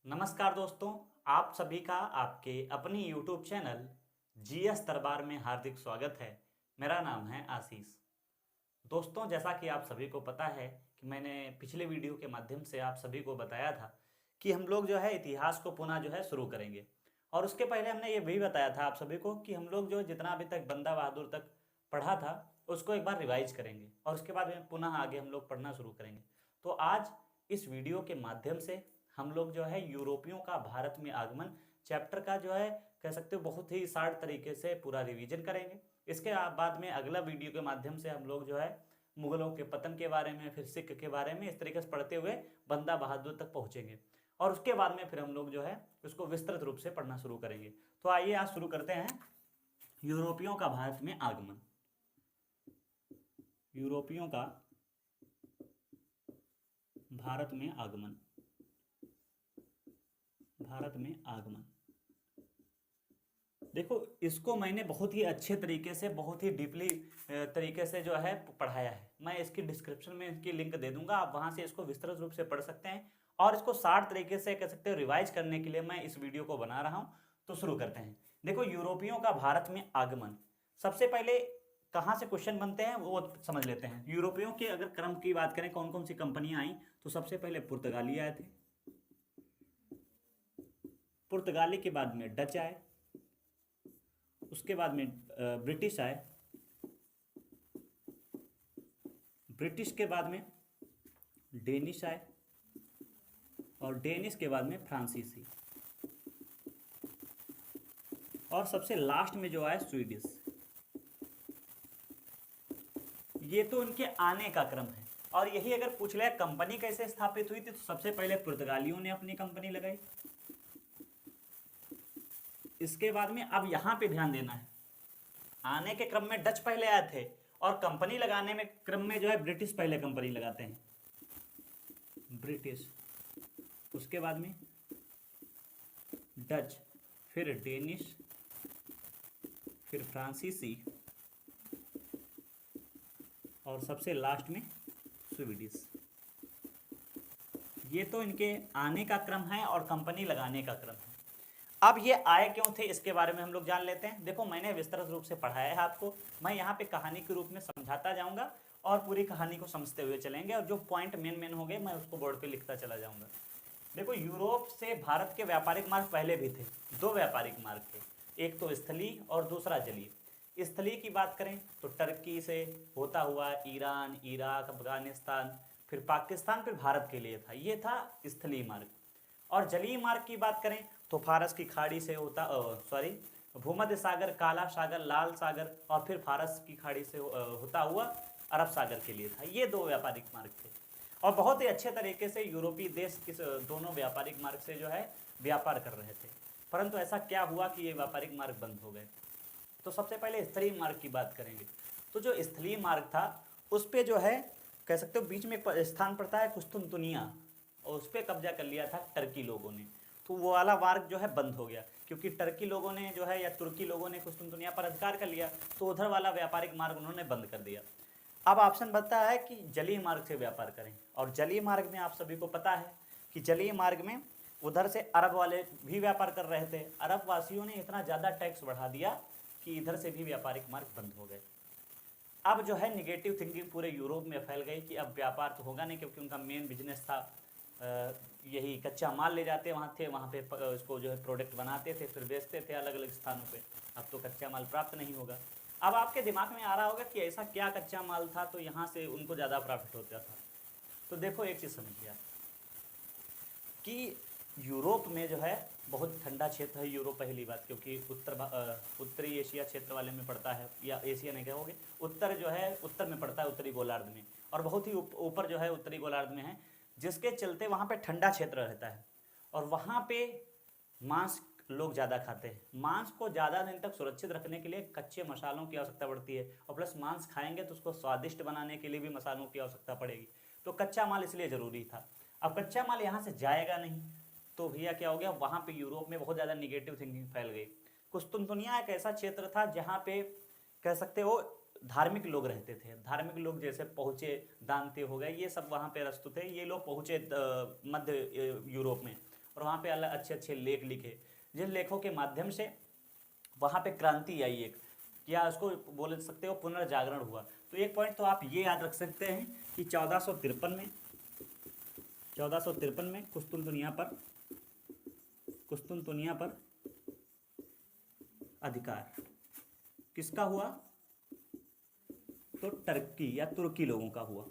नमस्कार दोस्तों, आप सभी का आपके अपने YouTube चैनल जीएस दरबार में हार्दिक स्वागत है। मेरा नाम है आशीष। दोस्तों, जैसा कि आप सभी को पता है कि मैंने पिछले वीडियो के माध्यम से आप सभी को बताया था कि हम लोग जो है इतिहास को पुनः जो है शुरू करेंगे। और उसके पहले हमने ये भी बताया था आप सभी को कि हम लोग जो जितना अभी तक बंदा बहादुर तक पढ़ा था उसको एक बार रिवाइज करेंगे और उसके बाद में पुनः आगे हम लोग पढ़ना शुरू करेंगे। तो आज इस वीडियो के माध्यम से हम लोग जो है यूरोपियों का भारत में आगमन चैप्टर का जो है कह सकते हो बहुत ही शार्ट तरीके से पूरा रिवीजन करेंगे। इसके बाद में अगला वीडियो के माध्यम से हम लोग जो है मुगलों के पतन के बारे में, फिर सिख के बारे में, इस तरीके से पढ़ते हुए बंदा बहादुर तक पहुंचेंगे और उसके बाद में फिर हम लोग जो है उसको विस्तृत रूप से पढ़ना शुरू करेंगे। तो आइए आज शुरू करते हैं यूरोपियों का भारत में आगमन। यूरोपियों का भारत में आगमन। भारत में आगमन देखो, इसको मैंने बहुत ही अच्छे तरीके से, बहुत ही डीपली तरीके से जो है पढ़ाया है। मैं इसकी डिस्क्रिप्शन में इसकी लिंक दे दूंगा, आप वहां से इसको विस्तृत रूप से पढ़ सकते हैं। और इसको 60 तरीके से कह सकते हो रिवाइज करने के लिए मैं इस वीडियो को बना रहा हूं। तो शुरू करते हैं। देखो, यूरोपियों का भारत में आगमन, सबसे पहले कहाँ से क्वेश्चन बनते हैं वो समझ लेते हैं। यूरोपियों के अगर क्रम की बात करें, कौन कौन सी कंपनियां आई, तो सबसे पहले पुर्तगाली आए थे। पुर्तगाली के बाद में डच आए, उसके बाद में ब्रिटिश आए, ब्रिटिश के बाद में डेनिश आए और डेनिश के बाद में फ्रांसीसी, और सबसे लास्ट में जो आए स्वीडिश। ये तो इनके आने का क्रम है। और यही अगर पूछ लिया कंपनी कैसे स्थापित हुई थी, तो सबसे पहले पुर्तगालियों ने अपनी कंपनी लगाई। इसके बाद में अब यहां पे ध्यान देना है, आने के क्रम में डच पहले आए थे और कंपनी लगाने में क्रम में जो है ब्रिटिश पहले कंपनी लगाते हैं, ब्रिटिश, उसके बाद में डच, फिर डेनिश, फिर फ्रांसीसी और सबसे लास्ट में स्वीडिश। ये तो इनके आने का क्रम है और कंपनी लगाने का क्रम है। अब ये आए क्यों थे इसके बारे में हम लोग जान लेते हैं। देखो, मैंने विस्तृत रूप से पढ़ाया है आपको, मैं यहाँ पे कहानी के रूप में समझाता जाऊंगा और पूरी कहानी को समझते हुए चलेंगे, और जो पॉइंट मेन होंगे मैं उसको बोर्ड पे लिखता चला जाऊंगा। देखो, यूरोप से भारत के व्यापारिक मार्ग पहले भी थे। दो व्यापारिक मार्ग थे, एक तो स्थलीय और दूसरा जलीय। स्थलीय की बात करें तो टर्की से होता हुआ ईरान, इराक, अफगानिस्तान, फिर पाकिस्तान, फिर भारत के लिए था, ये था स्थलीय मार्ग। और जलीय मार्ग की बात करें तो फारस की खाड़ी से होता भूमध्य सागर, काला सागर, लाल सागर, और फिर फारस की खाड़ी से होता हुआ अरब सागर के लिए था। ये दो व्यापारिक मार्ग थे और बहुत ही अच्छे तरीके से यूरोपीय देश इस दोनों व्यापारिक मार्ग से जो है व्यापार कर रहे थे। परंतु ऐसा क्या हुआ कि ये व्यापारिक मार्ग बंद हो गए। तो सबसे पहले स्थलीय मार्ग की बात करेंगे। तो जो स्थलीय मार्ग था उस पर जो है कह सकते हो बीच में एक स्थान पड़ता है कुस्तुनतुनिया, और उस पर कब्जा कर लिया था टर्की लोगों ने। तो वो वाला मार्ग जो है बंद हो गया, क्योंकि टर्की लोगों ने जो है या तुर्की लोगों ने कुस्तुनतुनिया पर अधिकार कर लिया, तो उधर वाला व्यापारिक मार्ग उन्होंने बंद कर दिया। अब ऑप्शन बनता है कि जलीय मार्ग से व्यापार करें, और जलीय मार्ग में आप सभी को पता है कि जलीय मार्ग में उधर से अरब वाले भी व्यापार कर रहे थे। अरब वासियों ने इतना ज़्यादा टैक्स बढ़ा दिया कि इधर से भी व्यापारिक मार्ग बंद हो गए। अब जो है निगेटिव थिंकिंग पूरे यूरोप में फैल गई कि अब व्यापार तो होगा नहीं, क्योंकि उनका मेन बिजनेस था यही कच्चा माल ले जाते वहाँ थे, वहाँ पे इसको जो है प्रोडक्ट बनाते थे, फिर बेचते थे अलग अलग स्थानों पे। अब तो कच्चा माल प्राप्त नहीं होगा। अब आपके दिमाग में आ रहा होगा कि ऐसा क्या कच्चा माल था तो यहाँ से उनको ज़्यादा प्रॉफिट होता था। तो देखो, एक चीज़ समझिए कि यूरोप में जो है बहुत ठंडा क्षेत्र है यूरोप, पहली बात, क्योंकि उत्तरी एशिया क्षेत्र वाले में पड़ता है, या एशिया नहीं कहोगे, उत्तर जो है उत्तर में पड़ता है, उत्तरी गोलार्ध में, और बहुत ही ऊपर जो है उत्तरी गोलार्ध में है, जिसके चलते वहाँ पे ठंडा क्षेत्र रहता है और वहाँ पे मांस लोग ज़्यादा खाते हैं। मांस को ज़्यादा दिन तक सुरक्षित रखने के लिए कच्चे मसालों की आवश्यकता पड़ती है, और प्लस मांस खाएंगे तो उसको स्वादिष्ट बनाने के लिए भी मसालों की आवश्यकता पड़ेगी। तो कच्चा माल इसलिए ज़रूरी था। अब कच्चा माल यहाँ से जाएगा नहीं, तो भैया क्या हो गया, वहाँ पे यूरोप में बहुत ज़्यादा निगेटिव थिंकिंग फैल गई। कुस्तुनतुनिया एक ऐसा क्षेत्र था जहाँ पे कह सकते हो धार्मिक लोग रहते थे। धार्मिक लोग जैसे पहुँचे, दांते हो गए, ये सब वहाँ पे रस्तु थे। ये लोग पहुँचे मध्य यूरोप में, और वहाँ पे अलग अच्छे अच्छे लेख लिखे, जिन लेखों के माध्यम से वहाँ पे क्रांति आई एक, या उसको बोल सकते हो पुनर्जागरण हुआ। तो एक पॉइंट तो आप ये याद रख सकते हैं कि 1453 में कुस्तुनतुनिया पर अधिकार किसका हुआ? तो टर्की या तुर्की लोगों का हुआ।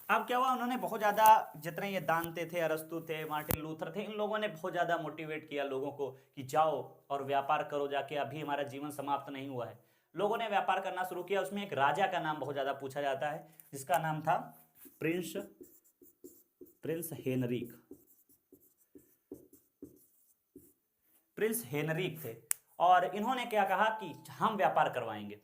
अब क्या हुआ, उन्होंने बहुत ज़्यादा, जितने ये दांते थे, अरस्तु थे, मार्टिन लूथर थे, इन लोगों ने बहुत ज़्यादा मोटिवेट किया लोगों को कि जाओ और व्यापार करो जाके, अभी हमारा जीवन समाप्त नहीं हुआ है। लोगों ने व्यापार करना शुरू किया। उसमें एक राजा का नाम बहुत ज़्यादा पूछा जाता है, जिसका नाम था प्रिंस हेनरिक थे। और इन्होंने क्या कहा कि हम व्यापार करवाएंगे,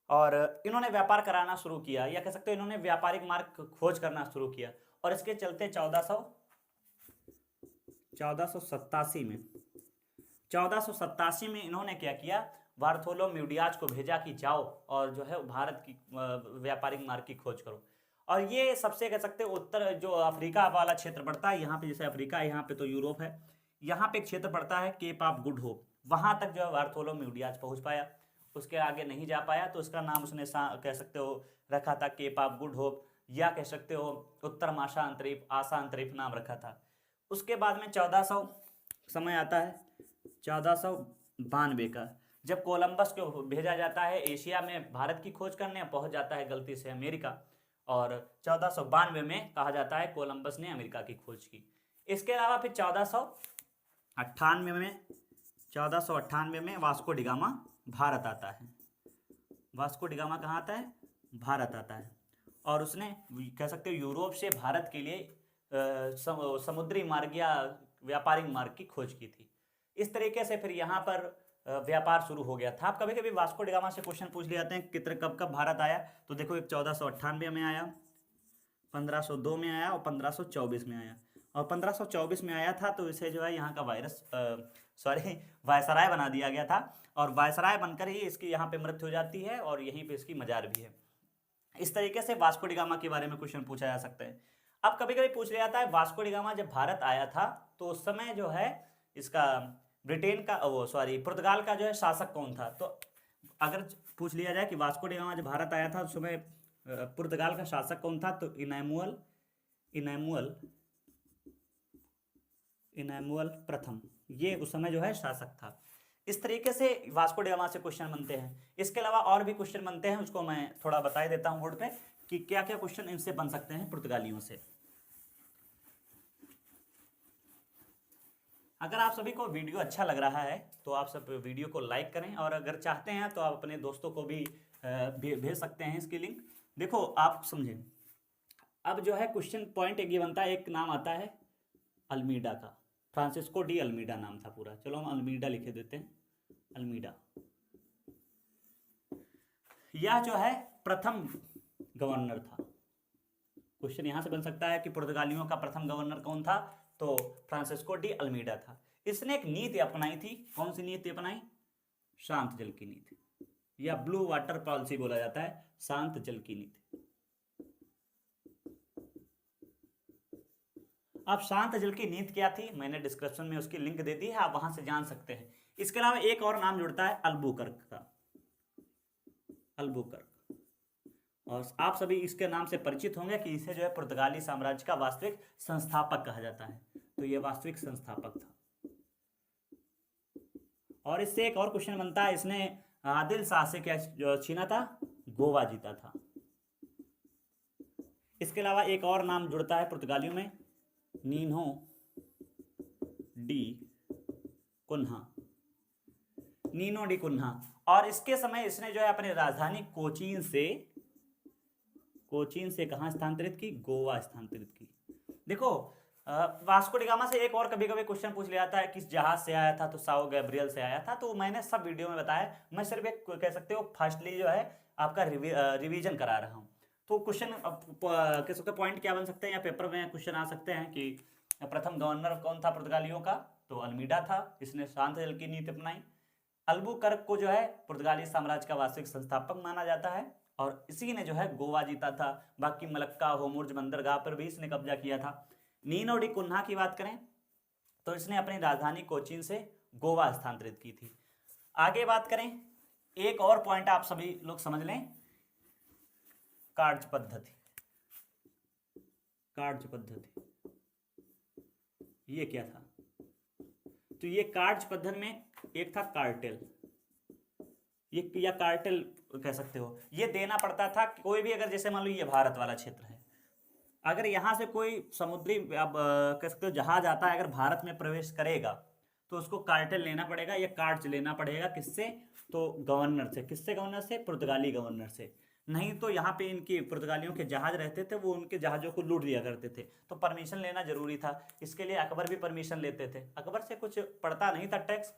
और इन्होंने व्यापार कराना शुरू किया, या कह सकते हो इन्होंने व्यापारिक मार्ग खोज करना शुरू किया। और इसके चलते 1487 में इन्होंने क्या किया, बार्थोलोम्यू डियाज को भेजा कि जाओ और जो है भारत की व्यापारिक मार्ग की खोज करो। और ये सबसे कह सकते हो उत्तर जो अफ्रीका वाला क्षेत्र पड़ता है, यहाँ पे जैसे अफ्रीका है, यहाँ पे तो यूरोप है, यहाँ पे एक क्षेत्र पड़ता है केप ऑफ गुड होप, वहाँ तक जो है बार्थोलोम्यू डियाज पहुँच पाया। उसके आगे नहीं जा पाया, तो उसका नाम उसने कह सकते हो रखा था केप ऑफ गुड होप, या कह सकते हो उत्तर माशा अंतरीप, आशा अंतरीप नाम रखा था। उसके बाद में 1400 समय आता है 1492 का, जब कोलंबस को भेजा जाता है एशिया में भारत की खोज करने, पहुंच जाता है गलती से अमेरिका, और 1492 में कहा जाता है कोलंबस ने अमेरिका की खोज की। इसके अलावा फिर 1498 में वास्को डिगामा भारत आता है। वास्को डिगामा कहाँ आता है? भारत आता है। और उसने कह सकते हो यूरोप से भारत के लिए समुद्री मार्ग या व्यापारिक मार्ग की खोज की थी। इस तरीके से फिर यहाँ पर व्यापार शुरू हो गया था। आप कभी कभी वास्को डिगामा से क्वेश्चन पूछ लिए जाते हैं कितने कब भारत आया, तो देखो एक 1498 में आया, 1502 में आया और 1524 में आया। और 1524 में आया था तो इसे जो है यहाँ का वायसराय बना दिया गया था, और वायसराय बनकर ही इसकी यहाँ पे मृत्यु हो जाती है, और यहीं पे इसकी मजार भी है। इस तरीके से वास्को डिगामा के बारे में क्वेश्चन पूछा जा सकता है। अब कभी कभी पूछ लिया जाता है वास्को डिगामा जब भारत आया था तो उस समय जो है इसका ब्रिटेन का पुर्तगाल का जो है शासक कौन था। तो अगर पूछ लिया जाए कि वास्को डिगामा जब भारत आया था उस समय पुर्तगाल का शासक कौन था, तो इनैमुअल प्रथम, ये उस समय जो है शासक था। इस तरीके से वास्को डिगामा से क्वेश्चन बनते हैं। इसके अलावा और भी क्वेश्चन बनते हैं, उसको मैं थोड़ा बता देता हूं बोर्ड पे कि क्या क्या क्वेश्चन इनसे बन सकते हैं पुर्तगालियों से। अगर आप सभी को वीडियो अच्छा लग रहा है तो आप सब वीडियो को लाइक करें, और अगर चाहते हैं तो आप अपने दोस्तों को भी भेज सकते हैं इसकी लिंक। देखो आप समझें, अब जो है क्वेश्चन पॉइंट एक ये बनता है, एक नाम आता है अल्मीडा का, फ्रांसिस्को डी अल्मीडा नाम था पूरा, चलो हम अल्मीडा लिखे देते हैं, अल्मीडा। यह जो है प्रथम गवर्नर था। क्वेश्चन यहां से बन सकता है कि पुर्तगालियों का प्रथम गवर्नर कौन था, तो फ्रांसिस्को डी अल्मीडा था। इसने एक नीति अपनाई थी, कौन सी नीति अपनाई? शांत जल की नीति, या ब्लू वाटर पॉलिसी बोला जाता है, शांत जल की नीति। अब शांत जल की नीति क्या थी, मैंने डिस्क्रिप्शन में उसकी लिंक दे दी है, आप वहां से जान सकते हैं। इसके अलावा एक और नाम जुड़ता है अल्बुकर्क का, अल्बुकर्क, और आप सभी इसके नाम से परिचित होंगे कि इसे जो है पुर्तगाली साम्राज्य का वास्तविक संस्थापक कहा जाता है। तो ये वास्तविक संस्थापक था। और इससे एक और क्वेश्चन बनता है, इसने आदिल शाह से क्या छीना था? गोवा जीता था। इसके अलावा एक और नाम जुड़ता है पुर्तगालियों में, Nuno da Cunha, Nuno da Cunha. और इसके समय इसने जो है अपनी राजधानी कोचीन से कहाँ स्थानांतरित की? गोवा स्थानांतरित की। देखो वास्को डिगामा से एक और कभी कभी क्वेश्चन पूछ लिया जाता है किस जहाज से आया था, तो साओ गैब्रियल से आया था। तो मैंने सब वीडियो में बताया, मैं सिर्फ एक कह सकते हो फर्स्टली जो है आपका रिवीजन करा रहा हूँ। तो क्वेश्चन कह सकते पॉइंट क्या बन सकते हैं, या पेपर में क्वेश्चन आ सकते हैं कि प्रथम गवर्नर कौन था पुर्तगालियों का, तो अल्मीडा था, इसने शांत जल की नीति अपनाई। अल्बुकर्क को जो है पुर्तगाली साम्राज्य का वास्तविक संस्थापक माना जाता है, और इसी ने जो है गोवा जीता था। बाकी मलक्का, होमुर्ज, बंदरगाह पर भी इसने कब्जा किया था। नीनो डी कुन्हा की बात करें तो इसने अपनी राजधानी कोचीन से गोवा स्थानांतरित की थी। आगे बात करें, एक और पॉइंट आप सभी लोग समझ लें, कार्य पद्धति। कार्य पद्धति ये क्या था? तो ये कार्य पद्धति में एक था कार्टेल, ये या कार्टेल कह सकते हो। ये देना पड़ता था कोई भी, अगर जैसे मान लो ये भारत वाला क्षेत्र है, अगर यहाँ से कोई समुद्री अब कह सकते हो जहाज आता है, अगर भारत में प्रवेश करेगा तो उसको कार्टेल लेना पड़ेगा या कार्ड लेना पड़ेगा। किससे? तो गवर्नर से। किससे? गवर्नर से, पुर्तगाली गवर्नर से। नहीं तो यहाँ पे इनकी पुर्तगालियों के जहाज रहते थे, वो उनके जहाज़ों को लूट दिया करते थे, तो परमिशन लेना जरूरी था। इसके लिए अकबर भी परमिशन लेते थे। अकबर से कुछ पड़ता नहीं था टैक्स,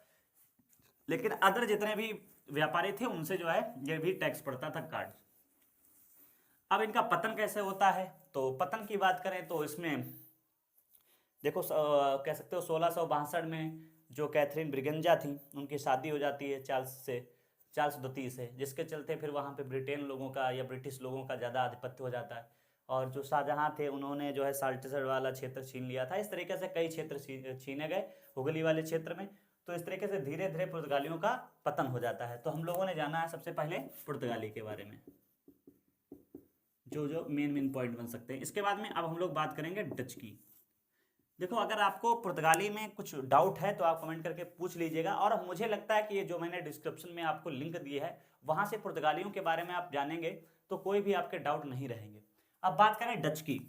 लेकिन अदर जितने भी व्यापारी थे उनसे जो है ये भी टैक्स पड़ता था, कार्ड। अब इनका पतन कैसे होता है? तो पतन की बात करें तो इसमें देखो कह सकते हो 1662 में जो कैथरीन ब्रिगेंजा थी उनकी शादी हो जाती है चार्ल्स द्वितीय से, जिसके चलते फिर वहाँ पे ब्रिटेन लोगों का या ब्रिटिश लोगों का ज़्यादा आधिपत्य हो जाता है। और जो शाहजहाँ थे उन्होंने जो है साल्टेसर वाला क्षेत्र छीन लिया था। इस तरीके से कई क्षेत्र छीने गए हुगली वाले क्षेत्र में। तो इस तरीके से धीरे धीरे पुर्तगालियों का पतन हो जाता है। तो हम लोगों ने जाना है सबसे पहले पुर्तगाली के बारे में, जो मेन पॉइंट बन सकते हैं। इसके बाद में अब हम लोग बात करेंगे डच की। देखो, अगर आपको पुर्तगाली में कुछ डाउट है तो आप कमेंट करके पूछ लीजिएगा, और मुझे लगता है कि ये जो मैंने डिस्क्रिप्शन में आपको लिंक दिए है वहां से पुर्तगालियों के बारे में आप जानेंगे तो कोई भी आपके डाउट नहीं रहेंगे। अब बात करें डच की,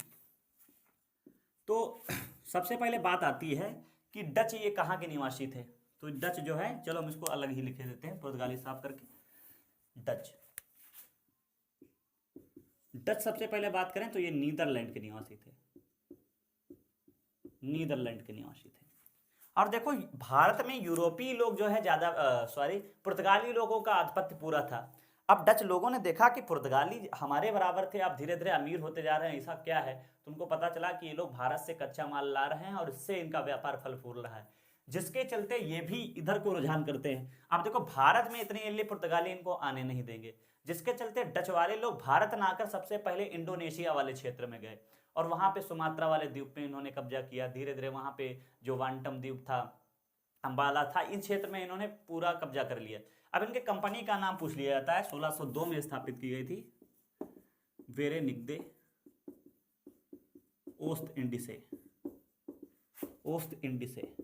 तो सबसे पहले बात आती है कि डच ये कहाँ के निवासी थे। तो डच जो है, चलो हम इसको अलग ही लिखे देते हैं, पुर्तगाली साफ करके। डच सबसे पहले बात करें तो ये नीदरलैंड के निवासी थे, नीदरलैंड के निवासी थे। और देखो, भारत में यूरोपीय लोग जो है ज्यादा पुर्तगाली लोगों का आधिपत्य पूरा था। अब डच लोगों ने देखा कि पुर्तगाली हमारे बराबर थे, अब धीरे धीरे अमीर होते जा रहे हैं, ऐसा क्या है। तो उनको पता चला कि ये लोग भारत से कच्चा माल ला रहे हैं और इससे इनका व्यापार फल फूल रहा है, जिसके चलते ये भी इधर को रुझान करते हैं। अब देखो, भारत में इतनी जल्दी पुर्तगाली इनको आने नहीं देंगे, जिसके चलते डच वाले लोग भारत ना आकर सबसे पहले इंडोनेशिया वाले क्षेत्र में गए और वहां पे सुमात्रा वाले द्वीप पे इन्होंने कब्जा किया। धीरे धीरे वहां पे जो वांटम द्वीप था, अंबाला था, इन क्षेत्र में इन्होंने पूरा कब्जा कर लिया। अब इनके कंपनी का नाम पूछ लिया जाता है, 1602 में स्थापित की गई थी, वेरेनिग्दे ओस्ट इंडिसे, ओस्ट इंडिसे।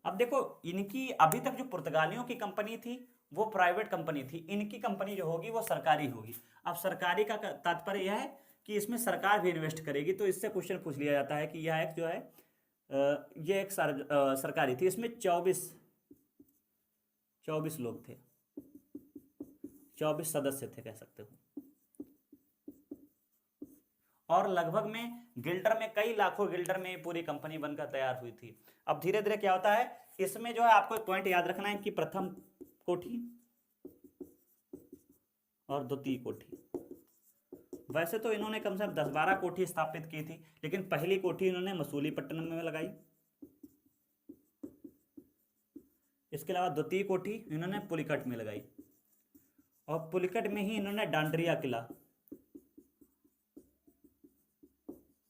अब देखो, इनकी अभी तक जो पुर्तगालियों की कंपनी थी वो प्राइवेट कंपनी थी, इनकी कंपनी जो होगी वो सरकारी होगी। अब सरकारी का तात्पर्य यह है कि इसमें सरकार भी इन्वेस्ट करेगी। तो इससे क्वेश्चन पूछ लिया जाता है कि यह एक जो है ये एक सरकारी थी। इसमें 24 लोग थे, 24 सदस्य थे कह सकते हो। और लगभग में गिल्डर में कई लाखों गिल्डर में पूरी कंपनी बनकर तैयार हुई थी। अब धीरे धीरे क्या होता है, इसमें जो है आपको एक पॉइंट याद रखना है कि प्रथम कोठी और द्वितीय कोठी, वैसे तो इन्होंने कम से कम 10-12 कोठी स्थापित की थी, लेकिन पहली कोठी इन्होंने मसूलीपट्टनम में लगाई। इसके अलावा द्वितीय कोठी इन्होंने पुलिकट में लगाई, और पुलिकट में ही इन्होंने डांडरिया किला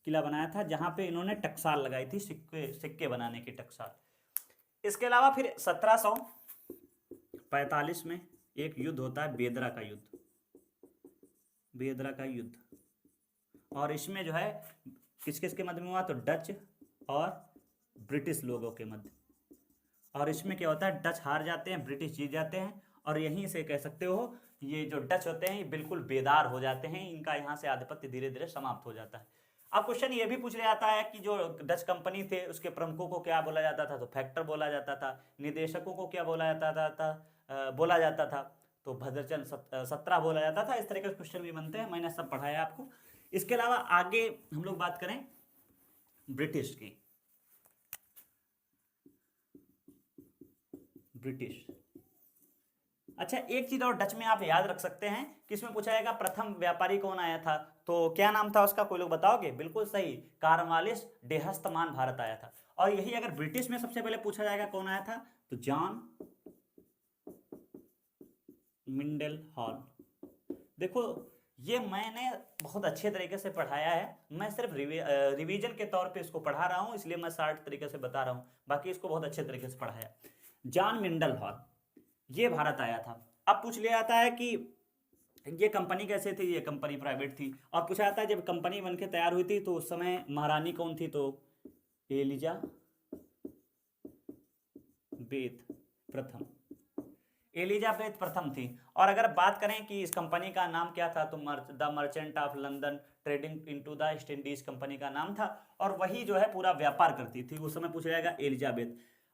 बनाया था, जहां पे इन्होंने टकसाल लगाई थी, सिक्के बनाने की टकसाल। इसके अलावा फिर 1745 में एक युद्ध होता है, बेदरा का युद्ध, बेदरा का युद्ध। और इसमें जो है किस किस के मध्य में हुआ, तो डच और ब्रिटिश लोगों के मध्य। और इसमें क्या होता है, डच हार जाते हैं, ब्रिटिश जीत जाते हैं, और यहीं से कह सकते हो ये जो डच होते हैं ये बिल्कुल बेदार हो जाते हैं, इनका यहाँ से आधिपत्य धीरे धीरे समाप्त हो जाता है। अब क्वेश्चन ये भी पूछ लिया जाता है कि जो डच कंपनी थे उसके प्रमुखों को क्या बोला जाता था, तो फैक्टर बोला जाता था। निदेशकों को क्या बोला जाता था, तो भद्रचंद 17 बोला जाता था। इस तरीके के क्वेश्चन भी बनते हैं, मैंने सब पढ़ाया आपको। इसके अलावा आगे हम लोग बात करें ब्रिटिश की। ब्रिटिश, अच्छा एक चीज और डच में आप याद रख सकते हैं कि इसमें पूछा जाएगा प्रथम व्यापारी कौन आया था, तो क्या नाम था उसका, कोई लोग बताओगे? बिल्कुल सही, कार्नवालिस डे हस्तमान भारत आया था। और यही अगर ब्रिटिश में सबसे पहले पूछा जाएगा कौन आया था, तो जॉन मिंडेल हॉल। देखो ये मैंने बहुत अच्छे तरीके से पढ़ाया है, मैं सिर्फ रिवीजन के तौर पे इसको पढ़ा रहा हूँ, इसलिए मैं शार्ट तरीके से बता रहा हूँ, बाकी इसको बहुत अच्छे तरीके से पढ़ाया। जॉन मिंडल हॉल ये भारत आया था। अब पूछ लिया जाता है कि ये कंपनी कैसे थी, ये कंपनी प्राइवेट थी, और पूछा जाता है जब कंपनी बनके तैयार हुई थी तो उस समय महारानी कौन थी, तो एलिजाबेथ प्रथम, एलिजाबेथ प्रथम थी। और अगर बात करें कि इस कंपनी का नाम क्या था, तो the merchant of London trading into the east Indies company का नाम था, और वही जो है पूरा व्यापार करती थी। उस समय पूछा जाएगा एलिजाबेथ।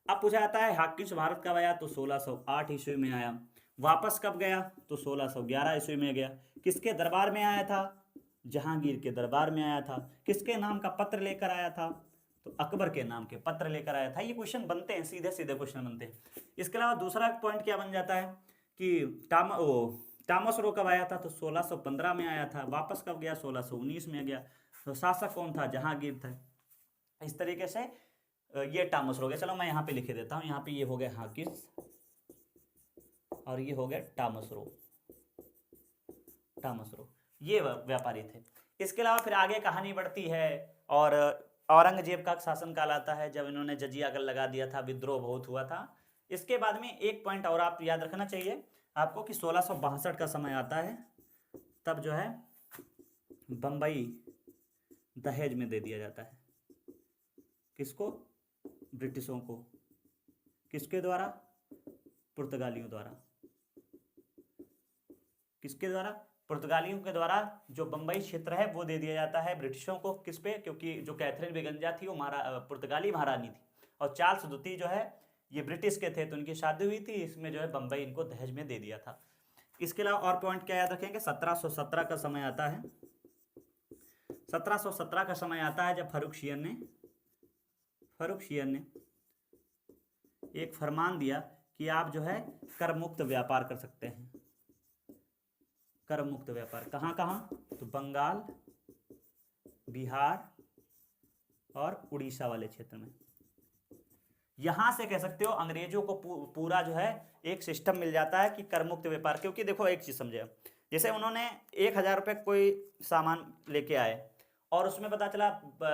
अब पूछा जाता है हाकिम भारत कब आया, तो 1608 ईस्वी में आया। वापस कब गया, तो 1611 ईस्वी में गया। किसके दरबार में आया था, जहांगीर के दरबार में आया था। किसके नाम का पत्र लेकर आया था, तो अकबर के नाम के पत्र लेकर आया था। ये क्वेश्चन बनते हैं, सीधे सीधे क्वेश्चन बनते हैं। इसके अलावा दूसरा पॉइंट क्या बन जाता है कि टॉमस रो कब आया था, तो 1615 में आया था। वापस कब गया, 1619 में गया। तो शासक कौन था, जहांगीर था। इस तरीके से ये टॉमस रो गया। चलो मैं यहाँ पे लिखे देता हूँ, यहाँ पे ये हो गया हाकिस और ये हो गया टॉमस रो। टॉमस रो ये व्यापारी थे। इसके अलावा फिर आगे कहानी बढ़ती है और औरंगजेब का शासनकाल आता है, जब इन्होंने जजिया कर लगा दिया था, विद्रोह बहुत हुआ था। इसके बाद में एक पॉइंट और आप याद रखना चाहिए आपको कि 1662 का समय आता है, तब जो है बंबई दहेज में दे दिया जाता है। किसको, ब्रिटिशों को। किसके द्वारा, पुर्तगालियों द्वारा। किसके द्वारा, पुर्तगालियों के द्वारा। जो बंबई क्षेत्र है वो दे दिया जाता है ब्रिटिशों को। किस पे, क्योंकि जो कैथरीन बेगंजा थी वो पुर्तगाली महारानी थी, और चार्ल्स द्वितीय जो है ये ब्रिटिश के थे, तो उनकी शादी हुई थी, इसमें जो है बंबई इनको दहेज में दे दिया था। इसके अलावा और पॉइंट क्या याद रखेंगे, 1717 का समय आता है। 1717 का समय आता है जब फारूक शियर ने एक फरमान दिया कि आप जो है कर मुक्त व्यापार कर सकते हैं। कर मुक्त व्यापार कहाँ कहाँ, तो बंगाल, बिहार और उड़ीसा वाले क्षेत्र में। यहां से कह सकते हो अंग्रेजों को पूरा जो है एक सिस्टम मिल जाता है कि कर मुक्त व्यापार। क्योंकि देखो एक चीज समझे, जैसे उन्होंने 1000 रुपये कोई सामान लेके आए और उसमें पता चला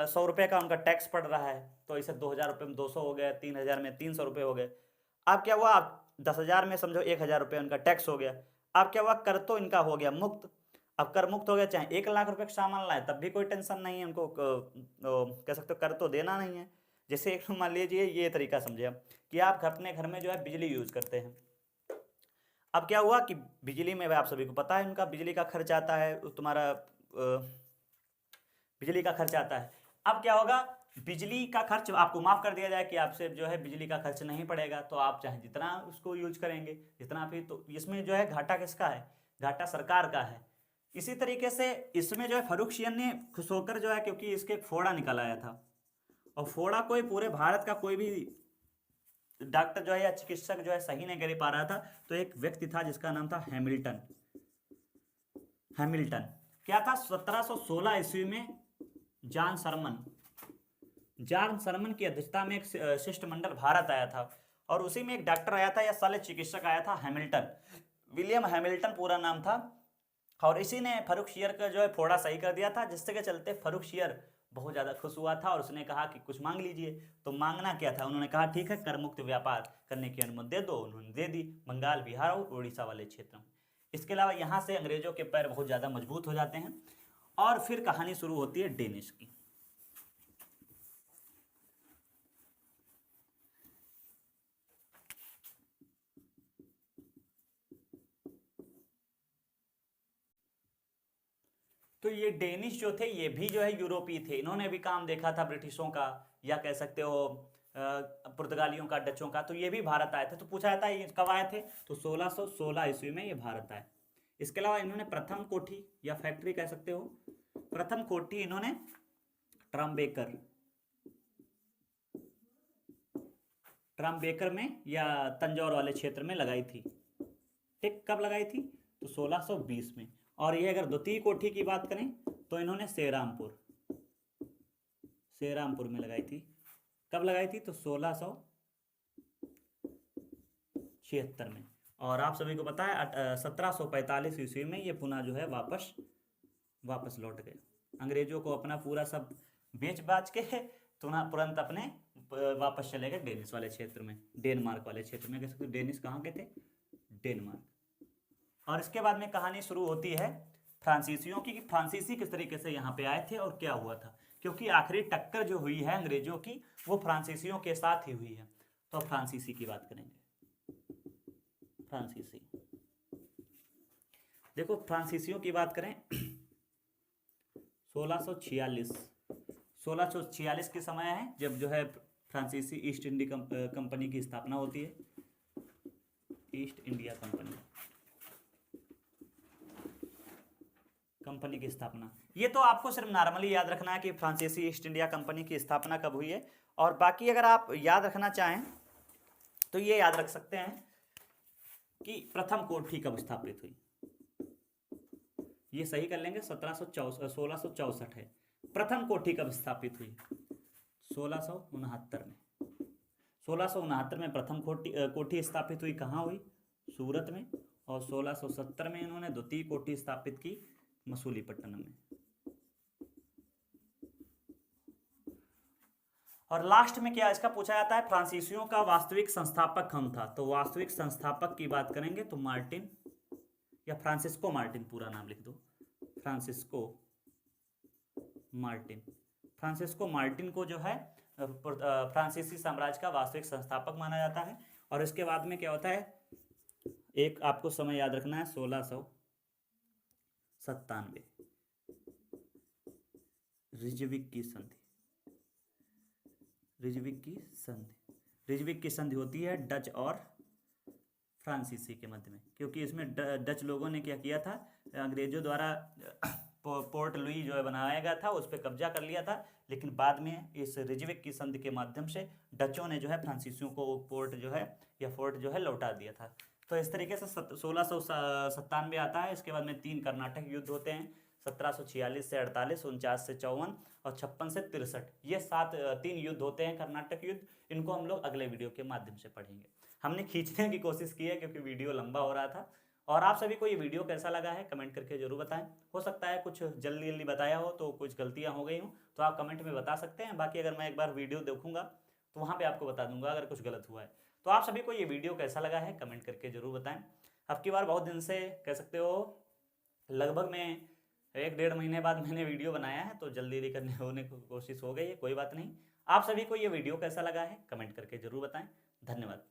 100 रुपये का उनका टैक्स पड़ रहा है, तो इसे 2000 रुपये में 200 हो गए, 3000 में 300 रुपये हो गए। अब क्या हुआ, 10,000 में समझो 1000 रुपये उनका टैक्स हो गया। अब क्या हुआ, कर तो इनका हो गया मुक्त। अब कर मुक्त हो गया, चाहे 1 लाख रुपए का सामान लाए तब भी कोई टेंशन नहीं है उनको, कह सकते हो कर तो देना नहीं है। जैसे एक मान लीजिए ये तरीका समझे आप कि आप अपने घर में जो है बिजली यूज करते हैं। अब क्या हुआ कि बिजली में आप सभी को पता है उनका बिजली का खर्च आता है, तुम्हारा बिजली का खर्च आता है। अब क्या होगा, बिजली का खर्च आपको माफ कर दिया जाए कि आपसे जो है बिजली का खर्च नहीं पड़ेगा, तो आप चाहे जितना उसको यूज करेंगे जितना भी, तो इसमें जो है घाटा किसका है, घाटा सरकार का है। इसी तरीके से इसमें जो है फारूक शियर ने खुश होकर जो है, क्योंकि इसके फोड़ा निकल आया था, और फोड़ा कोई पूरे भारत का कोई भी डॉक्टर जो है या चिकित्सक जो है सही नहीं कर पा रहा था, तो एक व्यक्ति था जिसका नाम था हैमिल्टन। हैमिल्टन क्या था, 1716 ईस्वी में जॉन सरमन की अध्यक्षता में एक शिष्टमंडल भारत आया था, और उसी में एक डॉक्टर आया था या शल्य चिकित्सक आया था, हैमिल्टन, विलियम हैमिल्टन पूरा नाम था। और इसी ने फारूक शियर का जो है फोड़ा सही कर दिया था, जिससे के चलते फारूक शियर बहुत ज़्यादा खुश हुआ था और उसने कहा कि कुछ मांग लीजिए। तो मांगना क्या था, उन्होंने कहा ठीक है कर मुक्त व्यापार करने की अनुमति दे दो। उन्होंने दे दी, बंगाल, बिहार और उड़ीसा वाले क्षेत्र में। इसके अलावा यहाँ से अंग्रेजों के पैर बहुत ज़्यादा मजबूत हो जाते हैं, और फिर कहानी शुरू होती है डेनिश की। तो ये डेनिश जो थे ये भी जो है यूरोपीय थे, इन्होंने भी काम देखा था ब्रिटिशों का, या कह सकते हो पुर्तगालियों का, डचों का। तो ये भी भारत आए थे। तो पूछा जाता है ये कब आए थे, तो 1616 ईस्वी में ये भारत आए। इसके अलावा इन्होंने प्रथम कोठी या फैक्ट्री कह सकते हो, प्रथम कोठी इन्होंने ट्रम्बेकर में या तंजौर वाले क्षेत्र में लगाई थी। ठीक, कब लगाई थी, तो 1620 में। और ये अगर द्वितीय कोठी की बात करें तो इन्होंने सेरामपुर में लगाई थी। कब लगाई थी, तो 1676 में। और आप सभी को पता है 1745 ईस्वी में ये पुनः जो है वापस वापस लौट गए। अंग्रेजों को अपना पूरा सब बेच बाच के तुरंत अपने वापस चले गए डेनिस वाले क्षेत्र में, डेनमार्क वाले क्षेत्र में। कह सकते डेनिस कहाँ के थे? डेनमार्क। और इसके बाद में कहानी शुरू होती है फ्रांसीसियों की, कि फ्रांसीसी किस तरीके से यहाँ पे आए थे और क्या हुआ था, क्योंकि आखिरी टक्कर जो हुई है अंग्रेजों की वो फ्रांसीसियों के साथ ही हुई है। तो फ्रांसीसी की बात करेंगे। फ्रांसीसी, देखो फ्रांसीसियों की बात करें 1646 के समय है जब जो है फ्रांसीसी ईस्ट इंडिया कंपनी की स्थापना होती है। ईस्ट इंडिया कंपनी की स्थापना, ये तो आपको सिर्फ नॉर्मली याद रखना है कि फ्रांसीसी ईस्ट इंडिया कंपनी की स्थापना कब हुई है। और बाकी अगर आप याद रखना चाहें तो ये याद रख सकते हैं कि प्रथम कोठी कब स्थापित हुई। ये सही कर लेंगे, 1664 है। प्रथम कोठी कब स्थापित हुई? 1669 में। 1669 में प्रथम कोठी स्थापित हुई। कहाँ हुई? सूरत में। और 1670 में इन्होंने द्वितीय कोठी स्थापित की मसूलीपट्टनम में। और लास्ट में क्या इसका पूछा जाता है, फ्रांसीसियों का वास्तविक संस्थापक कौन था? तो वास्तविक संस्थापक की बात करेंगे तो मार्टिन, या फ्रांसिस्को मार्टिन, पूरा नाम लिख दो, फ्रांसिस्को मार्टिन। फ्रांसिस्को मार्टिन को जो है फ्रांसीसी साम्राज्य का वास्तविक संस्थापक माना जाता है। और इसके बाद में क्या होता है, एक आपको समय याद रखना है, 1697 रिजविक की संधि। रिजविक की संधि होती है डच और फ्रांसीसी के मध्य में, क्योंकि इसमें डच लोगों ने क्या किया था, अंग्रेजों द्वारा पोर्ट लुई जो है बनाया गया था, उस पर कब्जा कर लिया था। लेकिन बाद में इस रिजविक की संधि के माध्यम से डचों ने जो है फ्रांसीसियों को पोर्ट जो है या फोर्ट जो है लौटा दिया था। तो इस तरीके से 1697 आता है। इसके बाद में 3 कर्नाटक युद्ध होते हैं, 1746 से 48, 49 से 54 और 56 से 63। ये 3 युद्ध होते हैं कर्नाटक युद्ध। इनको हम लोग अगले वीडियो के माध्यम से पढ़ेंगे। हमने खींचने की कोशिश की है क्योंकि वीडियो लंबा हो रहा था। और आप सभी को ये वीडियो कैसा लगा है कमेंट करके जरूर बताएं। हो सकता है कुछ जल्दी बताया हो तो कुछ गलतियां हो गई हो तो आप कमेंट में बता सकते हैं। बाकी अगर मैं एक बार वीडियो देखूंगा तो वहाँ पे आपको बता दूंगा अगर कुछ गलत हुआ है। तो आप सभी को ये वीडियो कैसा लगा है कमेंट करके जरूर बताएं। अब की बार बहुत दिन से कह सकते हो, लगभग में 1-1.5 महीने बाद मैंने वीडियो बनाया है, तो जल्दी करने होने की कोशिश हो गई है, कोई बात नहीं। आप सभी को ये वीडियो कैसा लगा है कमेंट करके जरूर बताएं। धन्यवाद।